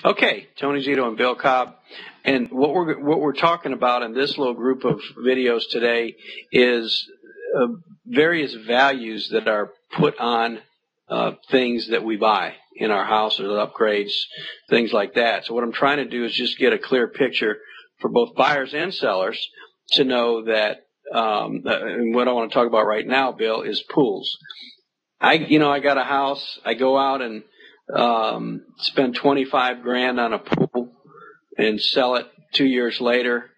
Okay, Tony Zito and Bill Cobb, and what we're talking about in this little group of videos today is various values that are put on things that we buy in our house or upgrades, things like that. So what I'm trying to do is just get a clear picture for both buyers and sellers to know that. And what I want to talk about right now, Bill, is pools. I got a house. I go out and spend $25,000 on a pool and sell it 2 years later.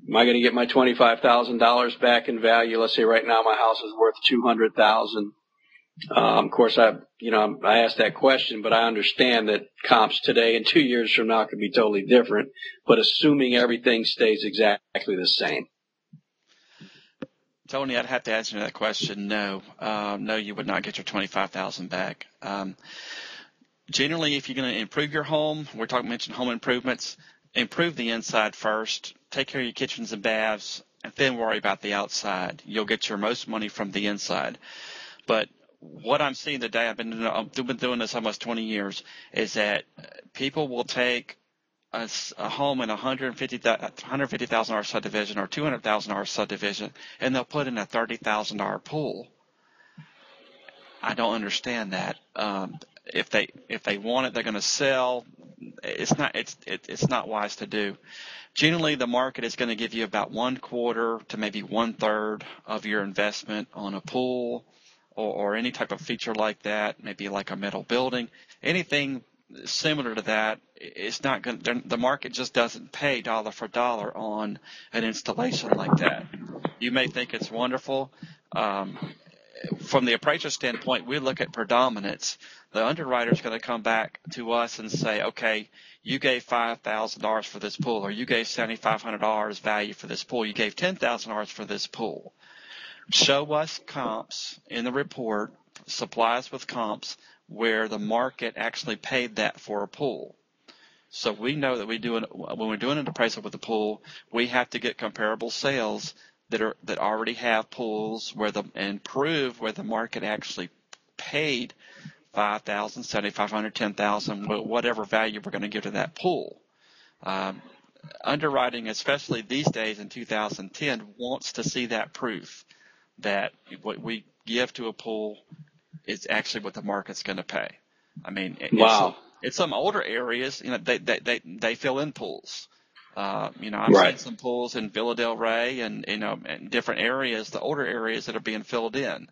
Am I going to get my $25,000 back in value? Let's say right now my house is worth $200,000. Of course, I asked that question, but I understand that comps today and 2 years from now could be totally different. But assuming everything stays exactly the same. Tony, I'd have to answer that question. No, you would not get your $25,000 back. Generally, if you're going to improve your home, mentioned home improvements, improve the inside first, take care of your kitchens and baths, and then worry about the outside. You'll get your most money from the inside. But what I'm seeing today, I've been doing this almost 20 years, is that people will take a home in a $150,000 subdivision or $200,000 subdivision, and they'll put in a $30,000 pool. I don't understand that. If they want it, they're going to sell. It's not wise to do. Generally, the market is going to give you about 1/4 to maybe 1/3 of your investment on a pool or any type of feature like that, maybe like a metal building, anything similar to that. It's not going. The market just doesn't pay dollar for dollar on an installation like that. You may think it's wonderful. From the appraiser standpoint, we look at predominance. The underwriter is going to come back to us and say, okay, you gave $5,000 for this pool, or you gave $7,500 value for this pool, you gave $10,000 for this pool. Show us comps in the report, supply us with comps where the market actually paid that for a pool. So we know that when we're doing an appraisal with the pool, we have to get comparable sales that already have pools and prove where the market actually paid $5,000, $7,500, $10,000, whatever value we're going to give to that pool. Underwriting, especially these days in 2010, wants to see that proof that what we give to a pool is actually what the market's going to pay. I mean, wow. It's some older areas, they fill in pools. I've right. seen some pools in Villa Del Rey and in different areas, the older areas that are being filled in.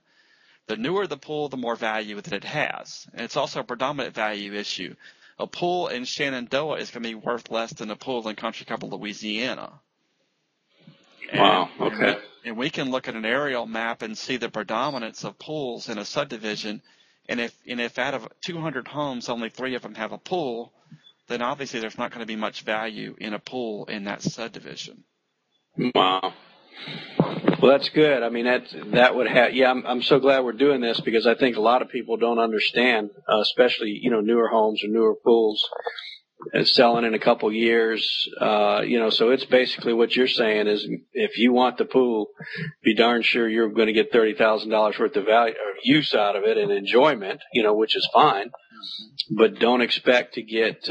The newer the pool, the more value that it has. And it's also a predominant value issue. A pool in Shenandoah is going to be worth less than a pool in Country Club, Louisiana. Wow, okay. And we can look at an aerial map and see the predominance of pools in a subdivision. And if out of 200 homes, only 3 of them have a pool, then obviously there's not going to be much value in a pool in that subdivision. Wow. Well, that's good. I mean, that would have. Yeah, I'm so glad we're doing this because I think a lot of people don't understand, especially newer homes or newer pools, selling in a couple years. So it's basically what you're saying is if you want the pool, be darn sure you're going to get $30,000 worth of value or use out of it and enjoyment, which is fine, but don't expect to get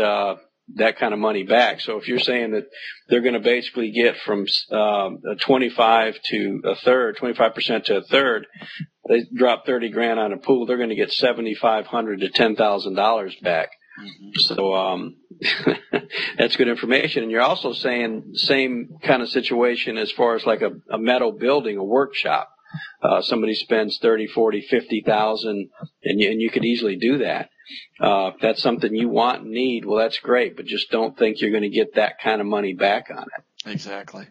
that kind of money back. So if you're saying that they're going to basically get from 25% to a third, they drop $30,000 on a pool, they're going to get $7,500 to $10,000 back. Mm-hmm. So that's good information. And you're also saying same kind of situation as far as like a metal building, a workshop. Somebody spends $30,000, $40,000, $50,000, and you could easily do that. If that's something you want and need, well, that's great, but just don't think you're going to get that kind of money back on it. Exactly.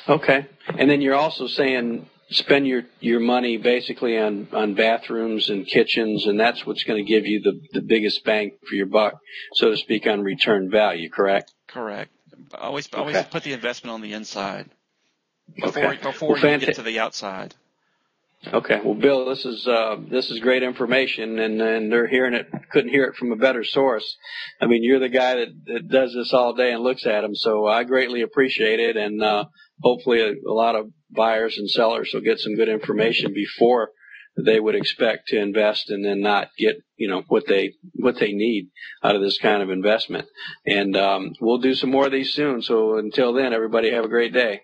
Okay. And then you're also saying spend your money basically on bathrooms and kitchens, and that's what's going to give you the biggest bang for your buck, so to speak, on return value, correct? Correct. Always Okay. Put the investment on the inside you before get to the outside. Okay. Well, Bill, this is great information, and they're hearing it. Couldn't hear it from a better source. I mean, you're the guy that does this all day and looks at them, so I greatly appreciate it, and hopefully a lot of buyers and sellers will get some good information before they would expect to invest and then not get, what they need out of this kind of investment. And we'll do some more of these soon. So until then, everybody have a great day.